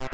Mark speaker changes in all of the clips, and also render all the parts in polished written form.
Speaker 1: Hi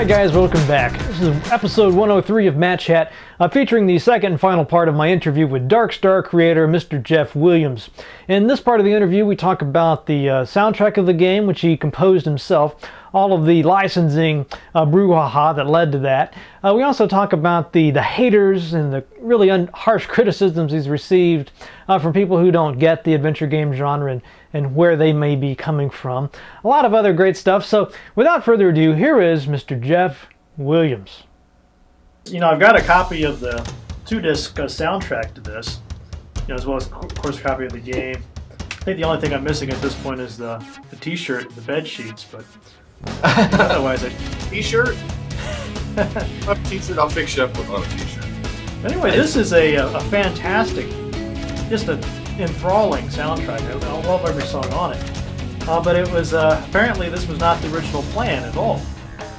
Speaker 1: guys, welcome back. This is episode 103 of Matt Chat, featuring the second and final part of my interview with Darkstar creator Mr. Jeff Williams. In this part of the interview we talk about the soundtrack of the game, which he composed himself, all of the licensing brouhaha that led to that. We also talk about the haters and the really harsh criticisms he's received from people who don't get the adventure game genre and where they may be coming from. A lot of other great stuff. So without further ado, here is Mr. Jeff Williams. You know, I've got a copy of the 2-disc soundtrack to this, as well as, of course, a copy of the game. I think the only thing I'm missing at this point is the t-shirt, the bed sheets, but otherwise a
Speaker 2: t-shirt? A t-shirt, I'll fix you up with a t-shirt.
Speaker 1: Anyway, this is a fantastic, just an enthralling soundtrack. I love every song on it. But it was, apparently this was not the original plan at all.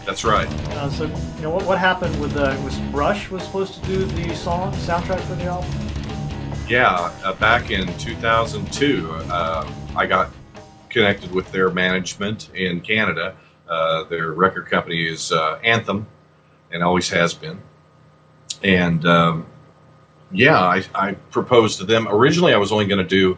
Speaker 2: That's right.
Speaker 1: So, you know, what happened with, was Rush was supposed to do the soundtrack for the album?
Speaker 2: Yeah, back in 2002, I got connected with their management in Canada. Their record company is Anthem, and always has been. And yeah, I proposed to them. Originally, I was only going to do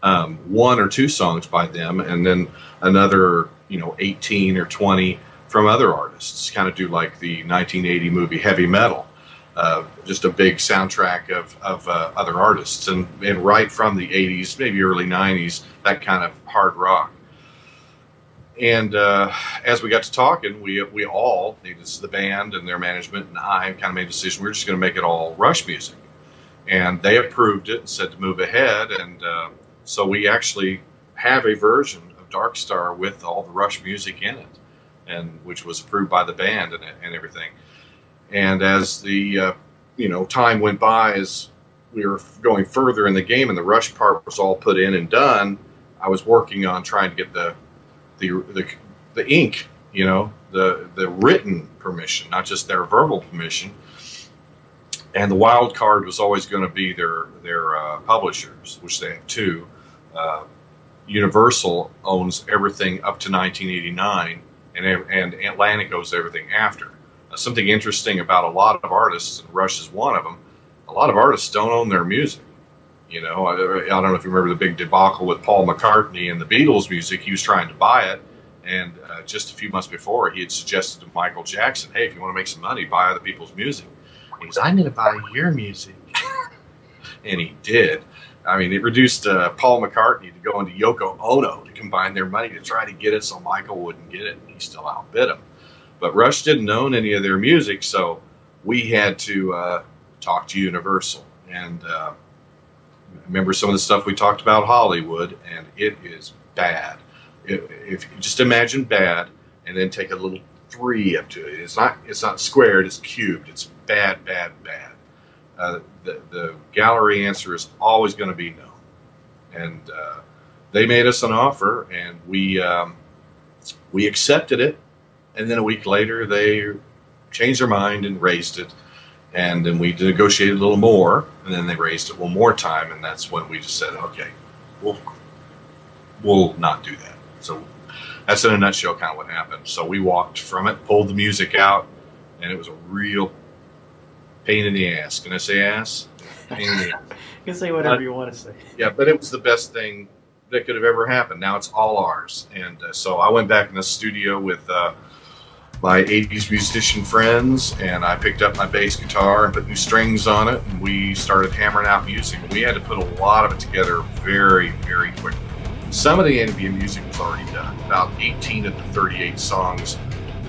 Speaker 2: 1 or 2 songs by them, and then another, 18 or 20 from other artists. Kind of do like the 1980 movie Heavy Metal, just a big soundtrack of other artists, and right from the 80s, maybe early 90s, that kind of hard rock. And as we got to talking, we all, the band and their management and I, kind of made a decision. We're just going to make it all Rush music. And they approved it and said to move ahead. And so we actually have a version of Darkstar with all the Rush music in it, and which was approved by the band and everything. And as the time went by, as we were going further in the game and the Rush part was all put in and done, I was working on trying to get the ink, the written permission, not just their verbal permission. And the wild card was always going to be their publishers, which they have 2. Universal owns everything up to 1989, and Atlantic owns everything after. Something interesting about a lot of artists, and Rush is one of them, a lot of artists don't own their music. I don't know if you remember the big debacle with Paul McCartney and the Beatles music. He was trying to buy it, and just a few months before, he had suggested to Michael Jackson, hey, if you want to make some money, buy other people's music. And he goes, I'm going to buy your music. And he did. I mean, it reduced Paul McCartney to go into Yoko Ono to combine their money to try to get it so Michael wouldn't get it, and he still outbid him. But Rush didn't own any of their music, so we had to talk to Universal. And remember some of the stuff we talked about Hollywood, and it is bad. If you just imagine bad, and then take a little 3 up to it. It's not squared, it's cubed. It's bad, bad, bad. The gallery answer is always going to be no. And they made us an offer, and we accepted it. And then a week later, they changed their mind and raised it. And then we negotiated a little more, and then they raised it one more time, and that's when we just said, okay, we'll not do that. So that's in a nutshell kind of what happened. So we walked from it, pulled the music out, and it was a real pain in the ass. Can I say ass? Pain in the ass.
Speaker 1: You can say whatever you want to say.
Speaker 2: Yeah, but it was the best thing that could have ever happened. Now it's all ours. And so I went back in the studio with my 80s musician friends, and I picked up my bass guitar and put new strings on it, and we started hammering out music. We had to put a lot of it together very, very quickly. Some of the ambient music was already done. About 18 of the 38 songs,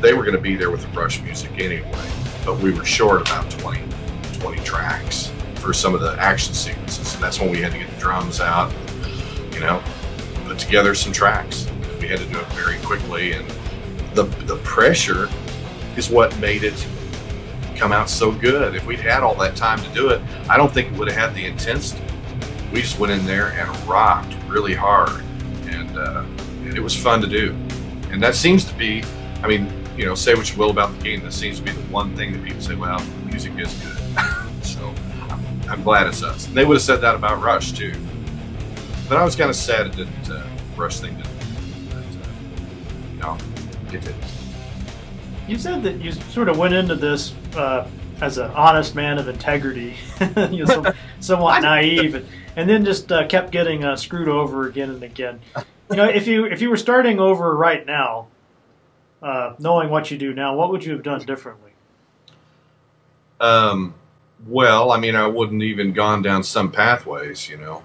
Speaker 2: they were going to be there with the Rush music anyway, but we were short about 20 tracks for some of the action sequences, and that's when we had to get the drums out, put together some tracks. We had to do it very quickly, and the pressure is what made it come out so good. If we'd had all that time to do it, I don't think it would have had the intensity. We just went in there and rocked really hard, and it was fun to do. And that seems to be, you know, say what you will about the game, that seems to be the one thing that people say, well, the music is good. So I'm glad it's us. And they would have said that about Rush too. But I was kind of sad it didn't, Rush thing didn't. But, no, it didn't.
Speaker 1: You said that you sort of went into this as an honest man of integrity, you know, somewhat naive, and then just kept getting screwed over again and again. You know, if you were starting over right now, knowing what you do now, what would you have done differently?
Speaker 2: Well, I mean, I wouldn't even gone down some pathways, you know.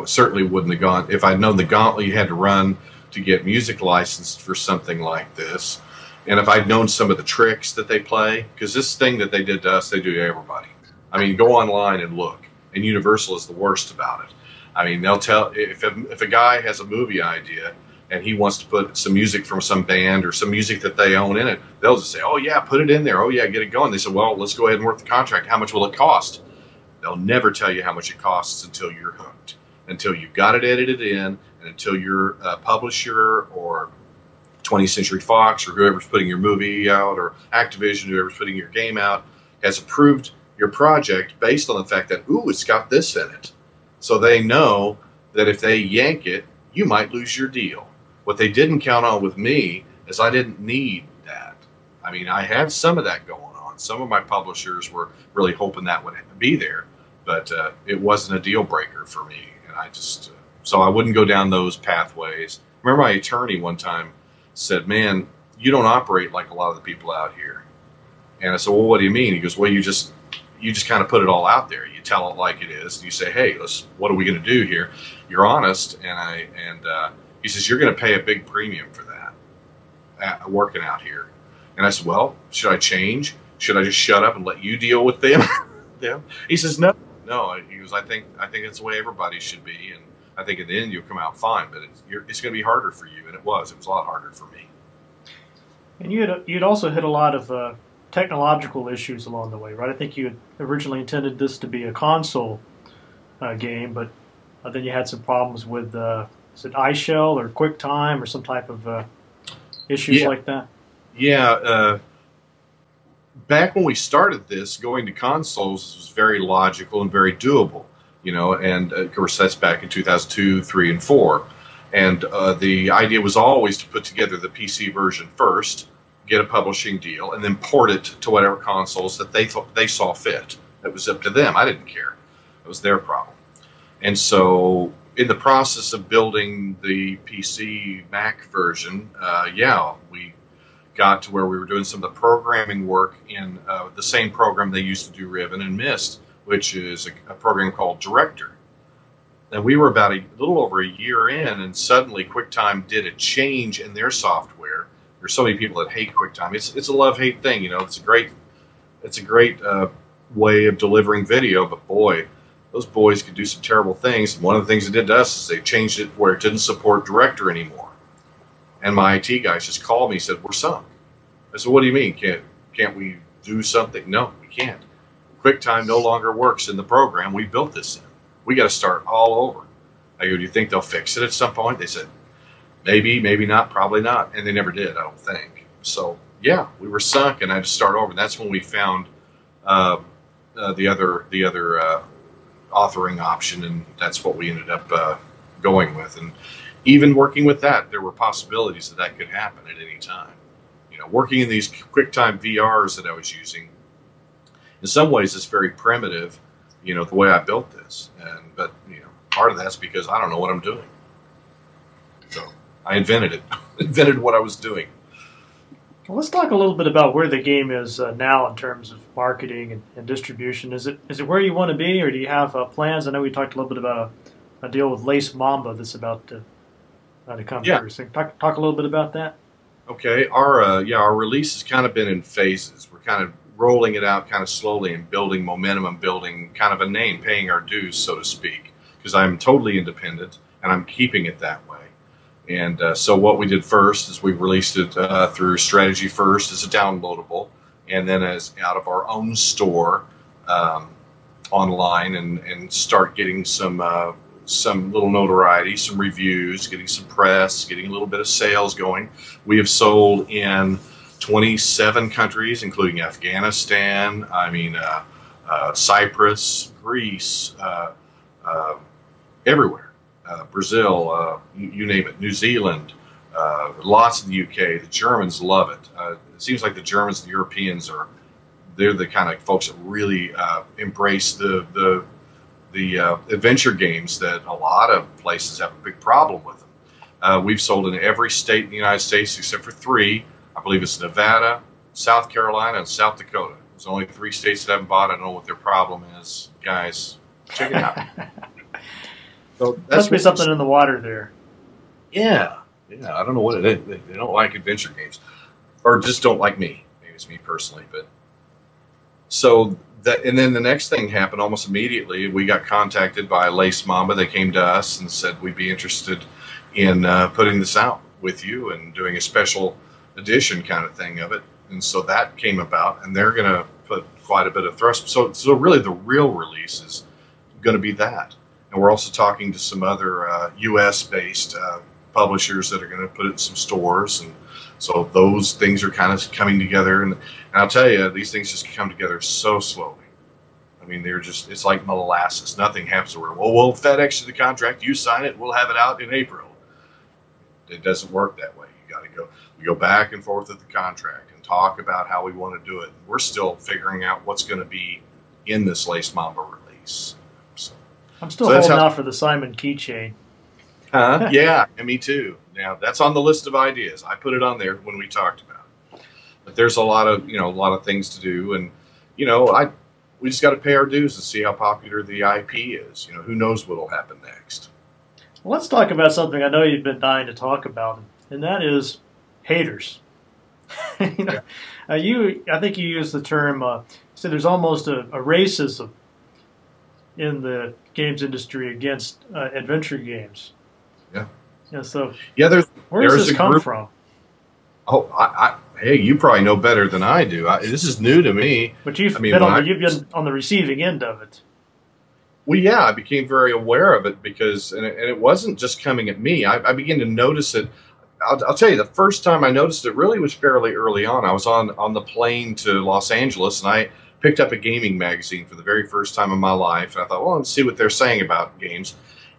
Speaker 2: Certainly wouldn't have gone, if I'd known the gauntlet you had to run to get music licensed for something like this, and if I'd known some of the tricks that they play, because this thing that they did to us, they do to everybody. I mean, go online and look, and Universal is the worst about it. I mean, they'll tell, if a guy has a movie idea and he wants to put some music from some band or some music that they own in it, they'll just say, oh yeah, put it in there. Oh yeah, get it going. They say, well, let's go ahead and work the contract. How much will it cost? They'll never tell you how much it costs until you're hooked, until you've got it edited in, and until your publisher or 20th Century Fox or whoever's putting your movie out, or Activision, whoever's putting your game out, has approved your project based on the fact that, ooh, it's got this in it. So they know that if they yank it, you might lose your deal. What they didn't count on with me is I didn't need that. I mean, I had some of that going on. Some of my publishers were really hoping that would be there, but it wasn't a deal breaker for me. And I just, so I wouldn't go down those pathways. Remember, my attorney one time said, man, you don't operate like a lot of the people out here. And I said, well, what do you mean? He goes, well, you just kind of put it all out there. You tell it like it is. And you say, hey, what are we going to do here? You're honest. And he says, you're going to pay a big premium for that, working out here. And I said, well, should I change? Should I just shut up and let you deal with them? He says, no. He goes, I think it's the way everybody should be. And I think in the end you'll come out fine, but it's going to be harder for you. And it was a lot harder for me.
Speaker 1: And you'd also hit a lot of technological issues along the way, right? I think you had originally intended this to be a console game, but then you had some problems with, is it iShell or QuickTime or some type of issues like that? Yeah.
Speaker 2: Back when we started this, going to consoles was very logical and very doable, you know, and of course that's back in 2002, 3, and 4. And the idea was always to put together the PC version first, get a publishing deal, and then port it to whatever consoles that they saw fit. It was up to them. I didn't care. It was their problem. And so in the process of building the PC Mac version, we got to where we were doing some of the programming work in the same program they used to do Ribbon and Mist, which is a program called Director. And we were about a little over a year in, and suddenly QuickTime did a change in their software. There's so many people that hate QuickTime. It's a love-hate thing, you know. It's a great way of delivering video, but boy, those boys could do some terrible things. And one of the things they did to us is they changed it where it didn't support Director anymore. And my IT guys just called me and said, we're sunk. I said, what do you mean? Can't we do something? No, we can't. QuickTime no longer works in the program we built this in. We got to start all over. I go, do you think they'll fix it at some point? They said, maybe, maybe not, probably not. And they never did, I don't think. So, yeah, we were sunk, and I had to start over. And that's when we found the other authoring option, and that's what we ended up going with. And even working with that, there were possibilities that could happen at any time. You know, working in these QuickTime VRs that I was using, in some ways it's very primitive, you know, the way I built this. But, you know, part of that's because I don't know what I'm doing. So I invented it, invented what I was doing.
Speaker 1: Well, let's talk a little bit about where the game is now in terms of marketing and distribution. Is it where you want to be, or do you have plans? I know we talked a little bit about a deal with Lace Mamba that's about to come through. So talk a little bit about that.
Speaker 2: Okay, our release has kind of been in phases. We're kind of rolling it out kind of slowly and building momentum and building kind of a name, paying our dues, so to speak, because I'm totally independent and I'm keeping it that way. And so what we did first is we released it through Strategy First as a downloadable, and then as out of our own store online, and start getting some little notoriety, some reviews, getting some press, getting a little bit of sales going. We have sold in 27 countries, including Afghanistan, Cyprus, Greece, everywhere. Brazil, you name it, New Zealand, lots in the UK. The Germans love it. It seems like the Germans and the Europeans they're the kind of folks that really embrace the adventure games that a lot of places have a big problem with them. We've sold in every state in the United States except for 3. I believe it's Nevada, South Carolina, and South Dakota. There's only 3 states that haven't bought it. I don't know what their problem is. Guys, check it out. So
Speaker 3: must be something in the water there.
Speaker 2: Yeah. I don't know what it is. They don't like adventure games, or just don't like me. Maybe it's me personally, but so that. And then the next thing happened almost immediately. We got contacted by Lace Mamba. They came to us and said we'd be interested in putting this out with you and doing a special edition kind of thing of it. And so that came about, and they're going to put quite a bit of thrust. So really, the real release is going to be that. And we're also talking to some other U.S.-based publishers that are going to put it in some stores. And so those things are kind of coming together. And I'll tell you, these things just come together so slowly. I mean, it's like molasses. Nothing happens where, well, we'll FedEx you the contract, you sign it, we'll have it out in April. It doesn't work that way. We go back and forth with the contract and talk about how we want to do it. We're still figuring out what's going to be in this Lace Mamba release.
Speaker 3: I'm still holding out for the Simon keychain.
Speaker 2: Yeah, and me too. Now that's on the list of ideas. I put it on there when we talked about it. But there's a lot of things to do, and we just got to pay our dues and see how popular the IP is. Who knows what'll happen next.
Speaker 3: Well, let's talk about something I know you've been dying to talk about, and that is haters. I think you used the term. So there's almost a racism in the games industry against adventure games.
Speaker 2: Yeah.
Speaker 3: Yeah. So
Speaker 2: where
Speaker 3: does this come from?
Speaker 2: Oh, hey, you probably know better than I do. This is new to me.
Speaker 3: But you've been on the receiving end of it.
Speaker 2: Well, yeah, I became very aware of it because, and it wasn't just coming at me. I began to notice it. I'll tell you, the first time I noticed it really was fairly early on. I was on the plane to Los Angeles, and I picked up a gaming magazine for the very first time in my life. And I thought, well, let's see what they're saying about games.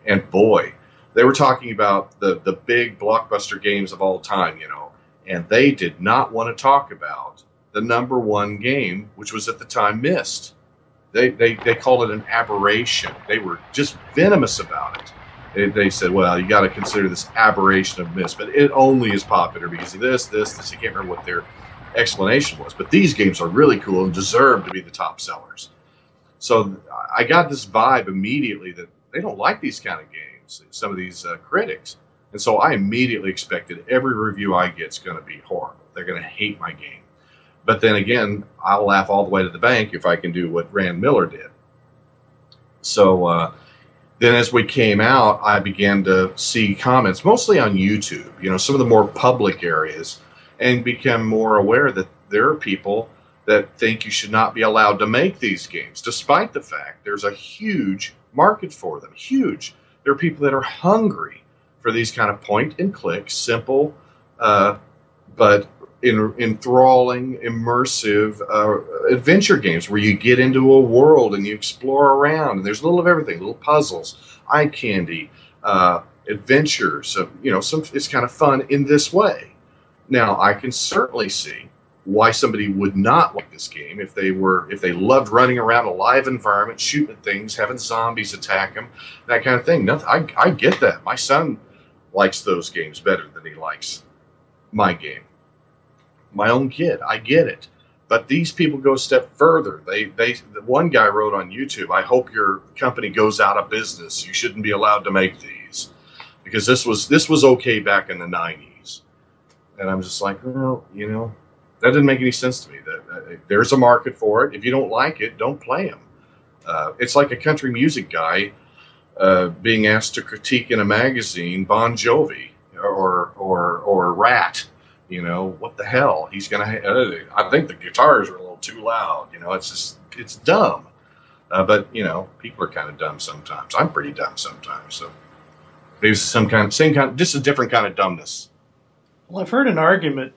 Speaker 2: And boy, they were talking about the big blockbuster games of all time, and they did not want to talk about the #1 game, which was at the time Myst. They called it an aberration. They were just venomous about it. They said, well, you got to consider this aberration of Myst, but it only is popular because of this. I can't remember what their explanation was, but these games are really cool and deserve to be the top sellers. So I got this vibe immediately that they don't like these kind of games, some of these critics. And so I immediately expected every review I get is going to be horrible. They're going to hate my game. But then again, I'll laugh all the way to the bank if I can do what Rand Miller did. So then as we came out, I began to see comments, mostly on YouTube, some of the more public areas, and become more aware that there are people that think you should not be allowed to make these games, despite the fact there's a huge market for them. Huge. There are people that are hungry for these kind of point-and-click, simple, but enthralling, immersive adventure games where you get into a world and you explore around, and there's a little of everything, little puzzles, eye candy, adventures. It's kind of fun in this way. Now, I can certainly see why somebody would not like this game if they loved running around a live environment, shooting at things, having zombies attack them, that kind of thing. I get that. My son likes those games better than he likes my game. My own kid, I get it. But these people go a step further. One guy wrote on YouTube, I hope your company goes out of business. You shouldn't be allowed to make these. Because this was okay back in the 90s. And I'm just like, well, that didn't make any sense to me. There's a market for it. If you don't like it, don't play them. It's like a country music guy being asked to critique in a magazine Bon Jovi or Rat. What the hell? He's gonna. I think the guitars are a little too loud. It's dumb. But people are kind of dumb sometimes. I'm pretty dumb sometimes. So maybe it's just a different kind of dumbness.
Speaker 3: Well, I've heard an argument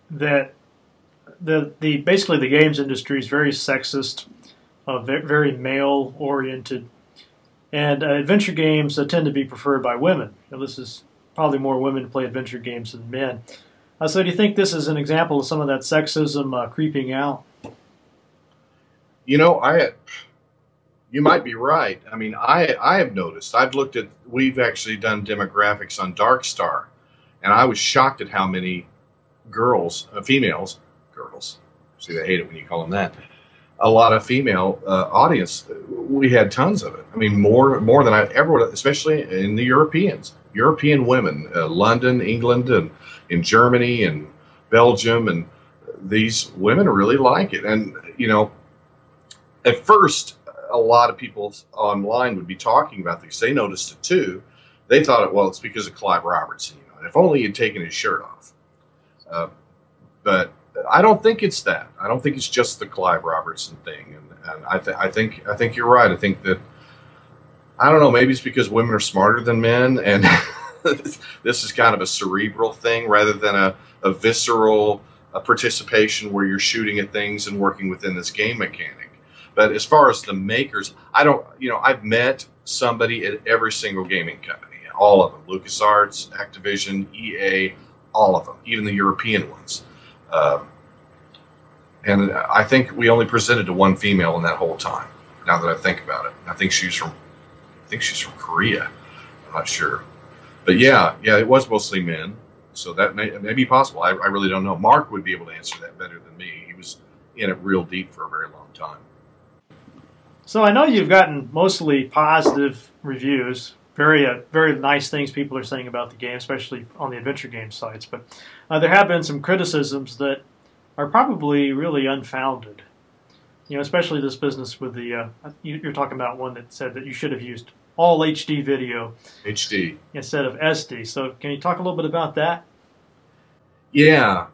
Speaker 3: that the basically the games industry is very sexist, very male oriented, and adventure games tend to be preferred by women. This is probably more women play adventure games than men. So do you think this is an example of some of that sexism creeping out?
Speaker 2: You know, you might be right. I mean, I have noticed. We've actually done demographics on Darkstar, and I was shocked at how many girls, girls. See, they hate it when you call them that. A lot of female audience. We had tons of it. I mean, more than I ever would, especially in the European women, London, England, and in Germany and Belgium, and these women really like it. And you know, at first, a lot of people online would be talking about this. They noticed it too. They thought, well, it's because of Clive Robertson. You know, and if only he'd taken his shirt off. But I don't think it's that. I don't think it's just the Clive Robertson thing. And I think you're right. I think that, I don't know, maybe it's because women are smarter than men, and this is kind of a cerebral thing rather than a visceral participation where you're shooting at things and working within this game mechanic. But as far as the makers, I've met somebody at every single gaming company, all of them, LucasArts, Activision, EA, all of them, even the European ones. And I think we only presented to one female in that whole time. Now that I think about it, I think she's from Korea. I'm not sure, but yeah, it was mostly men. So that may be possible. I really don't know. Mark would be able to answer that better than me. He was in it real deep for a very long time.
Speaker 3: So I know you've gotten mostly positive reviews, very nice things people are saying about the game, especially on the adventure game sites. But there have been some criticisms that are probably really unfounded. You know, especially this business with the you're talking about one that said that you should have used all HD video instead of SD. So can you talk a little bit about that?
Speaker 2: Yeah,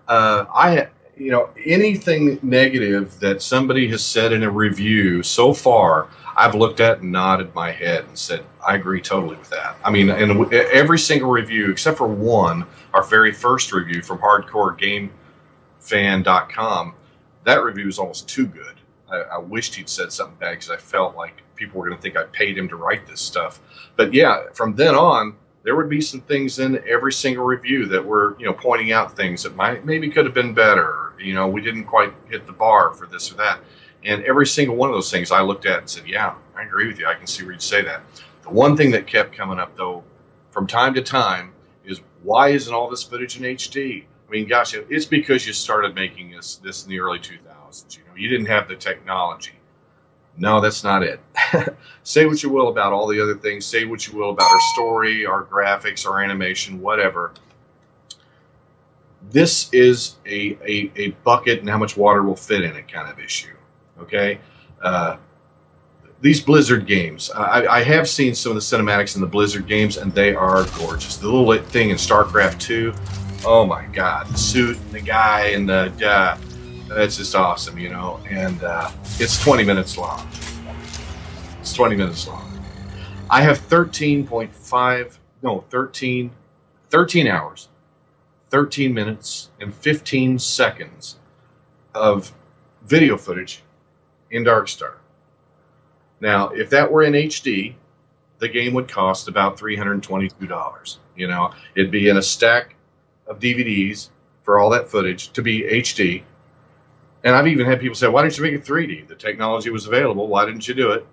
Speaker 2: anything negative that somebody has said in a review so far, I've looked at and nodded my head and said, I agree totally with that. I mean, in every single review, except for one, our very first review from hardcoregamefan.com, that review is almost too good. I wished he'd said something bad because I felt like people were going to think I paid him to write this stuff. But yeah, from then on, there would be some things in every single review that were, pointing out things that maybe could have been better. We didn't quite hit the bar for this or that. And every single one of those things I looked at and said, yeah, I agree with you. I can see where you'd say that. The one thing that kept coming up, though, from time to time is, why isn't all this footage in HD? I mean, gosh, it's because you started making this in the early 2000s. You didn't have the technology. No, that's not it. Say what you will about all the other things. Say what you will about our story, our graphics, our animation, whatever. This is a bucket and how much water will fit in it kind of issue. Okay? These Blizzard games, I have seen some of the cinematics in the Blizzard games, and they are gorgeous. The little thing in StarCraft 2, oh my God, the suit and the guy and the it's just awesome, and it's 20 minutes long. It's 20 minutes long. I have 13 hours, 13 minutes, and 15 seconds of video footage in Darkstar. Now, if that were in HD, the game would cost about $322. It'd be in a stack of DVDs for all that footage to be HD. And I've even had people say, why didn't you make it 3D? The technology was available. Why didn't you do it?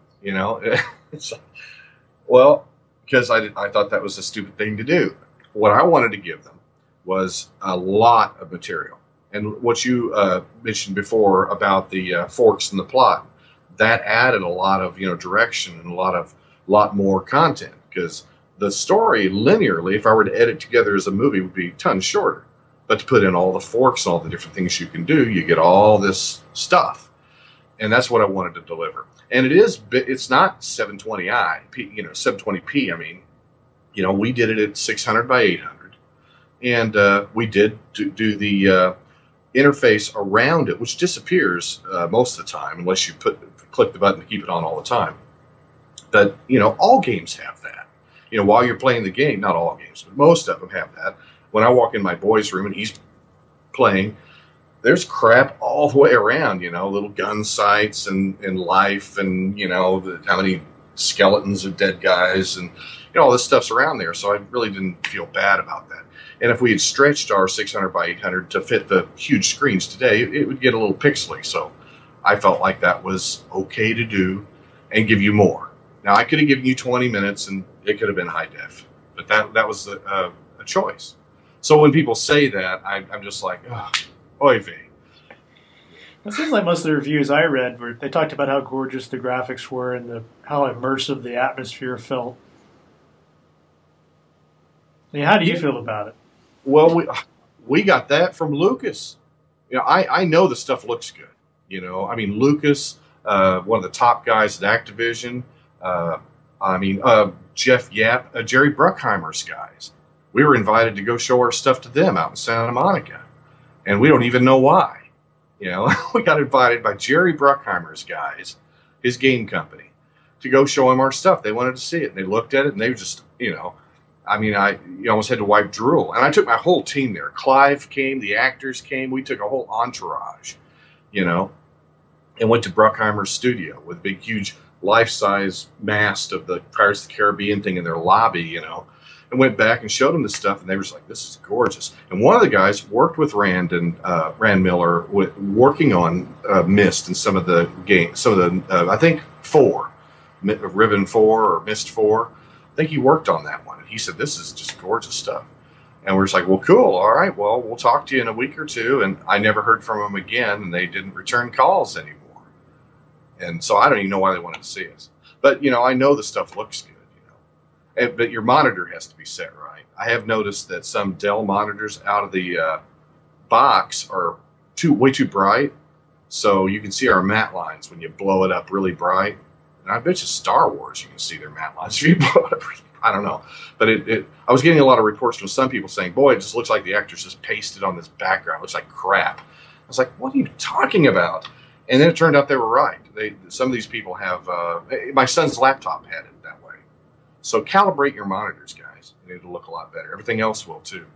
Speaker 2: Well, because I thought that was a stupid thing to do. What I wanted to give them was a lot of material. And what you mentioned before about the forks in the plot, that added a lot of direction and a lot more content, because the story linearly, if I were to edit together as a movie, would be tons shorter. But to put in all the forks and all the different things you can do, you get all this stuff. And that's what I wanted to deliver. And it's not 720i, 720p. I mean, we did it at 600 by 800. And we did do the interface around it, which disappears most of the time, unless you click the button to keep it on all the time. But, all games have that. While you're playing the game, not all games, but most of them have that. When I walk in my boy's room and he's playing, there's crap all the way around, you know, little gun sites and life and, you know, how many skeletons of dead guys and, you know, all this stuff's around there. So I really didn't feel bad about that. And if we had stretched our 600 by 800 to fit the huge screens today, it would get a little pixely. So I felt like that was okay to do and give you more. Now, I could have given you 20 minutes and it could have been high def, but that was a choice. So when people say that, I'm just like, oh, oy vey.
Speaker 3: It seems like most of the reviews I read where they talked about how gorgeous the graphics were and how immersive the atmosphere felt. I mean, how do you feel about it?
Speaker 2: Well, we got that from Lucas. You know, I know the stuff looks good. You know, I mean, Lucas, one of the top guys at Activision. Jeff Yap, Jerry Bruckheimer's guys. We were invited to go show our stuff to them out in Santa Monica, and we don't even know why. You know, we got invited by Jerry Bruckheimer's guys, his game company, to go show him our stuff. They wanted to see it, and they looked at it, and they just, you know, I mean, you almost had to wipe drool. And I took my whole team there. Clive came, the actors came. We took a whole entourage, you know, and went to Bruckheimer's studio with a big, huge life-size mast of the Pirates of the Caribbean thing in their lobby, you know, and went back and showed them the stuff. And they were just like, this is gorgeous. And one of the guys worked with Rand Miller working on Myst and some of the games, some of the, I think, Ribbon 4 or Myst 4. I think he worked on that one. And he said, this is just gorgeous stuff. And we're just like, well, cool. All right. Well, we'll talk to you in a week or two. And I never heard from them again. And they didn't return calls anymore. And so I don't even know why they wanted to see us. But, you know, I know the stuff looks good, you know. But your monitor has to be set right. I have noticed that some Dell monitors out of the box are way too bright. So you can see our matte lines when you blow it up really bright. And I bet you Star Wars, you can see their matte lines if you blow it up. I don't know. But I was getting a lot of reports from some people saying, boy, it just looks like the actors just pasted on this background. It looks like crap. I was like, what are you talking about? And then it turned out they were right. Some of these people have, my son's laptop had it that way. So calibrate your monitors, guys. It'll look a lot better. Everything else will too.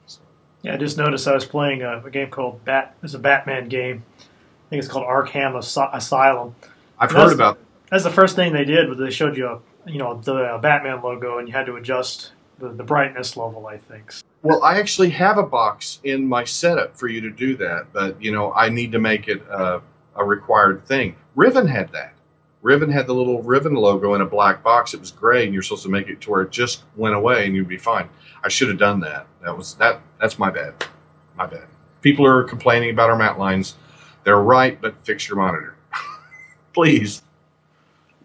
Speaker 2: So.
Speaker 3: Yeah, I just noticed I was playing a game called it's a Batman game. I think it's called Arkham Asylum.
Speaker 2: I've heard about it.
Speaker 3: That's the first thing they did was they showed you, the Batman logo, and you had to adjust the brightness level, I think.
Speaker 2: Well, I actually have a box in my setup for you to do that, but, you know, I need to make it a required thing. Riven had that. Riven had the little Riven logo in a black box. It was gray, and you're supposed to make it to where it just went away, and you'd be fine. I should have done that. That's my bad. My bad. People are complaining about our matte lines. They're right, but fix your monitor. Please.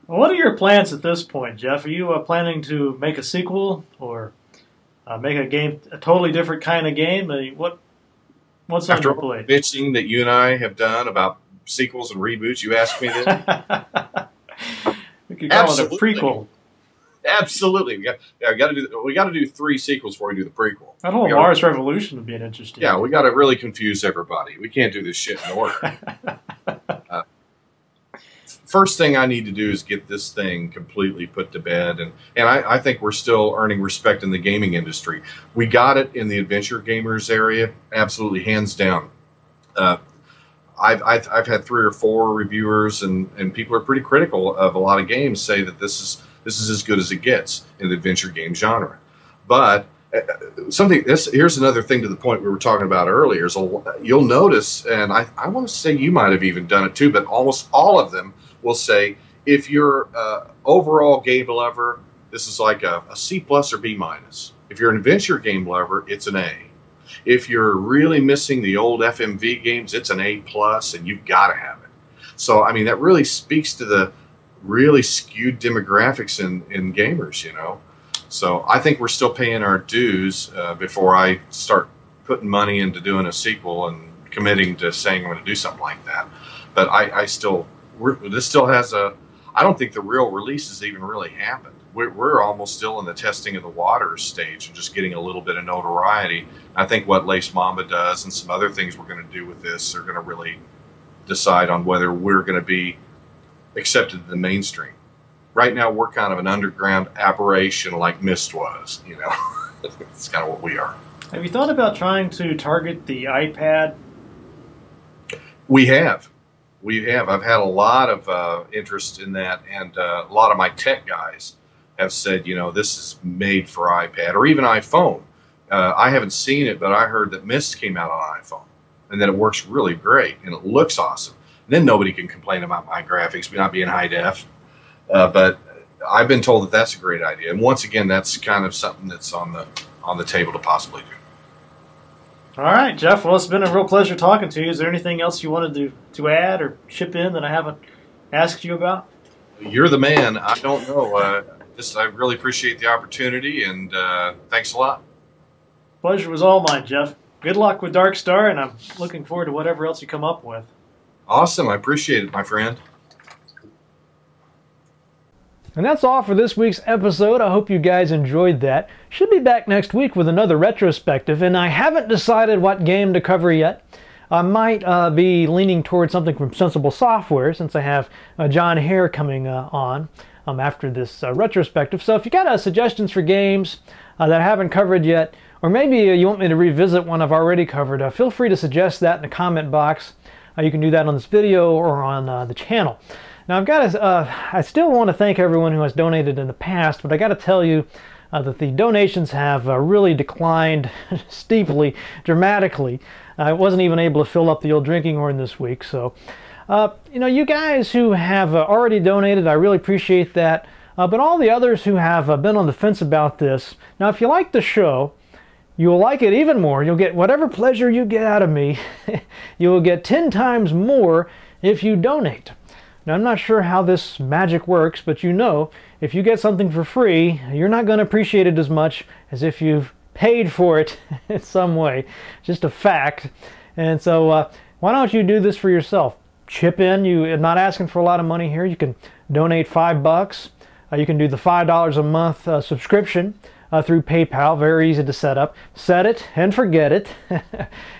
Speaker 3: Well, what are your plans at this point, Jeff? Are you planning to make a sequel or make a totally different kind of game? I mean, what's on your plate?
Speaker 2: Bitching that you and I have done about sequels and reboots, you asked me this.
Speaker 3: We could call it a prequel.
Speaker 2: Absolutely, we got to do 3 sequels before we do the prequel.
Speaker 3: That whole Mars Revolution would be an interesting.
Speaker 2: Yeah, we got to really confuse everybody. We can't do this shit in order. First thing I need to do is get this thing completely put to bed, and I think we're still earning respect in the gaming industry. We got it in the adventure gamers area, absolutely, hands down. I've had 3 or 4 reviewers, and people are pretty critical of a lot of games, say that this is as good as it gets in the adventure game genre. But here's another thing to the point we were talking about earlier. Is you'll notice, and I want to say you might have even done it too, but almost all of them will say, if you're overall game lover, this is like a C+ or B-. If you're an adventure game lover, it's an A. If you're really missing the old FMV games, it's an A+, and you've got to have it. So, I mean, that really speaks to the really skewed demographics in gamers, you know. So I think we're still paying our dues before I start putting money into doing a sequel and committing to saying I'm going to do something like that. But this still has I don't think the real release has even really happened. We're almost still in the testing of the waters stage and just getting a little bit of notoriety. I think what Lace Mamba does and some other things we're going to do with this are going to really decide on whether we're going to be accepted in the mainstream. Right now, we're kind of an underground aberration like Myst was, you know. It's kind of what we are.
Speaker 3: Have you thought about trying to target the iPad
Speaker 2: We have. We have. I've had a lot of interest in that, and a lot of my tech guys have said, this is made for iPad or even iPhone. I haven't seen it, but I heard that Mist came out on iPhone and that it works really great and it looks awesome. And then nobody can complain about my graphics not being high def. But I've been told that that's a great idea. And once again, that's kind of something that's on the table to possibly do.
Speaker 3: All right, Jeff. Well, it's been a real pleasure talking to you. Is there anything else you wanted to add or chip in that I haven't asked you about?
Speaker 2: You're the man. I don't know. I really appreciate the opportunity, and thanks a lot.
Speaker 3: Pleasure was all mine, Jeff. Good luck with Darkstar, and I'm looking forward to whatever else you come up with.
Speaker 2: Awesome. I appreciate it, my friend.
Speaker 1: And that's all for this week's episode. I hope you guys enjoyed that. Should be back next week with another retrospective, and I haven't decided what game to cover yet. I might be leaning towards something from Sensible Software, since I have John Hare coming on after this retrospective. So if you got suggestions for games that I haven't covered yet, or maybe you want me to revisit one I've already covered, feel free to suggest that in the comment box. You can do that on this video or on the channel. Now I still want to thank everyone who has donated in the past, but I got to tell you that the donations have really declined steeply, dramatically. I wasn't even able to fill up the old drinking horn this week. So, you guys who have already donated, I really appreciate that. But all the others who have been on the fence about this, now if you like the show, you'll like it even more. You'll get whatever pleasure you get out of me. You will get 10 times more if you donate. Now, I'm not sure how this magic works, but if you get something for free, you're not going to appreciate it as much as if you've paid for it in some way. Just a fact. And so why don't you do this for yourself? Chip in. You're not asking for a lot of money here. You can donate $5. You can do the $5 a month subscription through PayPal. Very easy to set up. Set it and forget it.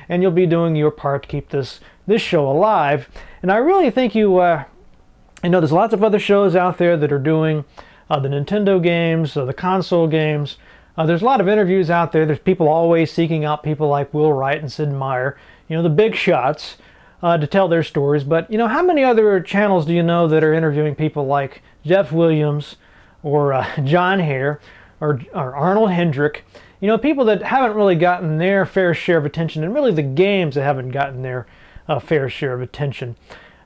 Speaker 1: And you'll be doing your part to keep this show alive. And I really think there's lots of other shows out there that are doing the Nintendo games, the console games. There's a lot of interviews out there. There's people always seeking out people like Will Wright and Sid Meier, the big shots, to tell their stories. But, how many other channels do you know that are interviewing people like Jeff Williams or John Hare or Arnold Hendrick? People that haven't really gotten their fair share of attention, and really the games that haven't gotten their fair share of attention.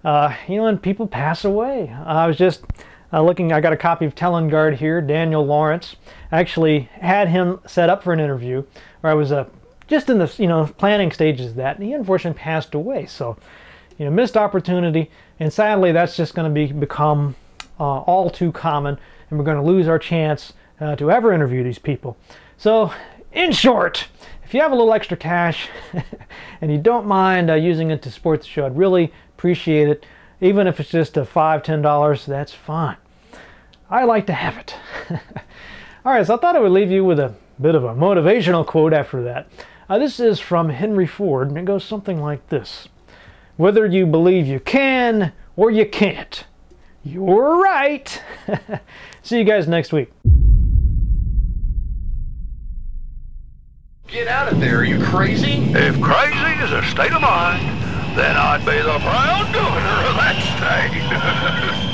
Speaker 1: And people pass away. I was just looking, I got a copy of Telengard here, Daniel Lawrence. I actually had him set up for an interview, where I was just in the planning stages of that, and he unfortunately passed away. So, missed opportunity, and sadly that's just going to become all too common, and we're going to lose our chance to ever interview these people. So, in short, if you have a little extra cash and you don't mind using it to support the show, I'd really appreciate it. Even if it's just $5, $10, that's fine. I like to have it. All right, so I thought I would leave you with a bit of a motivational quote after that. This is from Henry Ford, and it goes something like this. Whether you believe you can or you can't, you're right. See you guys next week.
Speaker 4: Get out of there, are you crazy?
Speaker 5: If crazy is a state of mind, then I'd be the proud governor of that state.